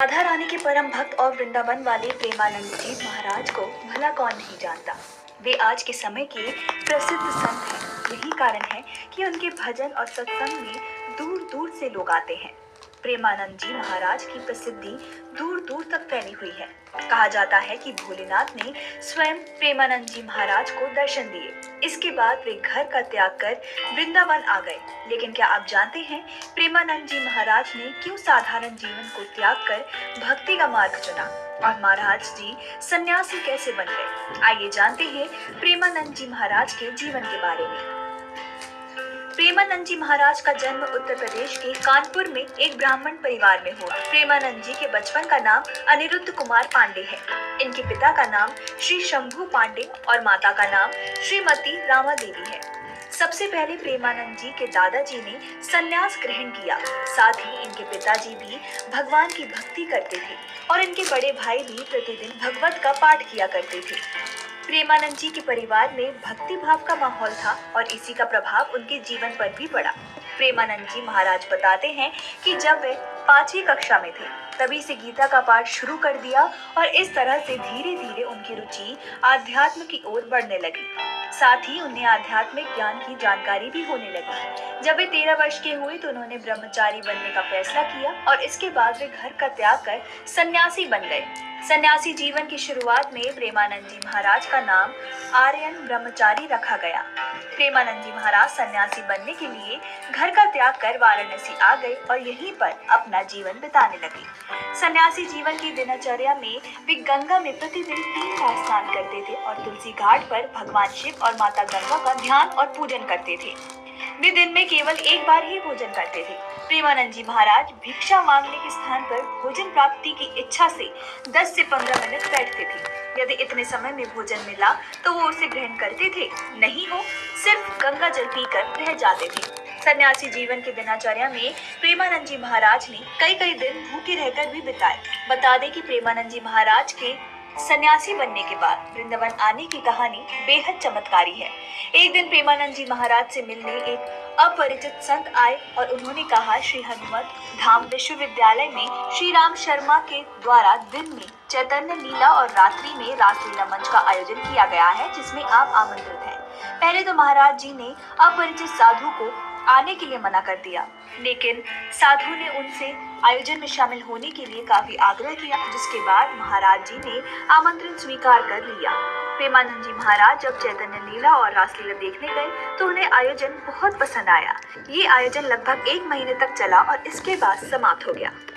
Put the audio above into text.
राधा रानी के परम भक्त और वृंदावन वाले प्रेमानंद जी महाराज को भला कौन नहीं जानता। वे आज के समय के प्रसिद्ध संत हैं। यही कारण है कि उनके भजन और सत्संग में दूर दूर से लोग आते हैं। प्रेमानंद जी महाराज की प्रसिद्धि दूर दूर तक फैली हुई है। कहा जाता है कि भोलेनाथ ने स्वयं प्रेमानंद जी महाराज को दर्शन दिए। इसके बाद वे घर का त्याग कर वृंदावन आ गए। लेकिन क्या आप जानते हैं प्रेमानंद जी महाराज ने क्यों साधारण जीवन को त्याग कर भक्ति का मार्ग चुना और महाराज जी सन्यासी कैसे बन गए? आइए जानते हैं प्रेमानंद जी महाराज के जीवन के बारे में। प्रेमानंद जी महाराज का जन्म उत्तर प्रदेश के कानपुर में एक ब्राह्मण परिवार में हुआ। प्रेमानंद जी के बचपन का नाम अनिरुद्ध कुमार पांडे है। इनके पिता का नाम श्री शंभू पांडे और माता का नाम श्रीमती रामा देवी है। सबसे पहले प्रेमानंद जी के दादाजी ने संन्यास ग्रहण किया। साथ ही इनके पिताजी भी भगवान की भक्ति करते थे और इनके बड़े भाई भी प्रतिदिन भगवत का पाठ किया करते थे। प्रेमानंद जी के परिवार में भक्ति भाव का माहौल था और इसी का प्रभाव उनके जीवन पर भी पड़ा। प्रेमानंद जी महाराज बताते हैं कि जब वे 5वीं कक्षा में थे तभी से गीता का पाठ शुरू कर दिया और इस तरह से धीरे धीरे उनकी रुचि आध्यात्म की ओर बढ़ने लगी। साथ ही उन्हें आध्यात्मिक ज्ञान की जानकारी भी होने लगी। जब वे 13 वर्ष के हुए तो उन्होंने ब्रह्मचारी बनने का फैसला किया और इसके बाद वे घर का त्याग कर सन्यासी बन गए। सन्यासी जीवन की शुरुआत में प्रेमानंद जी महाराज का नाम आर्यन ब्रह्मचारी रखा गया। प्रेमानंद जी महाराज सन्यासी बनने के लिए घर का त्याग कर वाराणसी आ गए और यहीं पर अपना जीवन बिताने लगे। सन्यासी जीवन की दिनचर्या में वे गंगा में प्रतिदिन 3 बार स्नान करते थे और तुलसी घाट पर भगवान शिव और माता गंगा का ध्यान और पूजन करते थे। वे दिन में केवल 1 बार ही भोजन करते थे। प्रेमानंद जी महाराज भिक्षा मांगने के स्थान पर भोजन प्राप्ति की इच्छा से 10 से 15 मिनट बैठते थे। यदि इतने समय में भोजन मिला तो वो उसे ग्रहण करते थे, नहीं हो सिर्फ गंगा जल पीकर रह जाते थे। सन्यासी जीवन की दिनचर्या में प्रेमानंद जी महाराज ने कई दिन भूखे रहकर भी बिताए। बता दें कि प्रेमानंद जी महाराज के सन्यासी बनने के बाद वृंदावन आने की कहानी बेहद चमत्कारी है। एक दिन प्रेमानंद जी महाराज से मिलने एक अपरिचित संत आए और उन्होंने कहा, श्री हनुमत धाम विश्वविद्यालय में श्री राम शर्मा के द्वारा दिन में चैतन्य लीला और रात्रि में रासलीला मंच का आयोजन किया गया है, जिसमें आप आमंत्रित हैं। पहले तो महाराज जी ने अपरिचित साधु को आने के लिए मना कर दिया, लेकिन साधु ने उनसे आयोजन में शामिल होने के लिए काफी आग्रह किया, जिसके बाद महाराज जी ने आमंत्रण स्वीकार कर लिया। प्रेमानंद जी महाराज जब चैतन्य लीला और रासलीला देखने गए तो उन्हें आयोजन बहुत पसंद आया। ये आयोजन लगभग 1 महीने तक चला और इसके बाद समाप्त हो गया।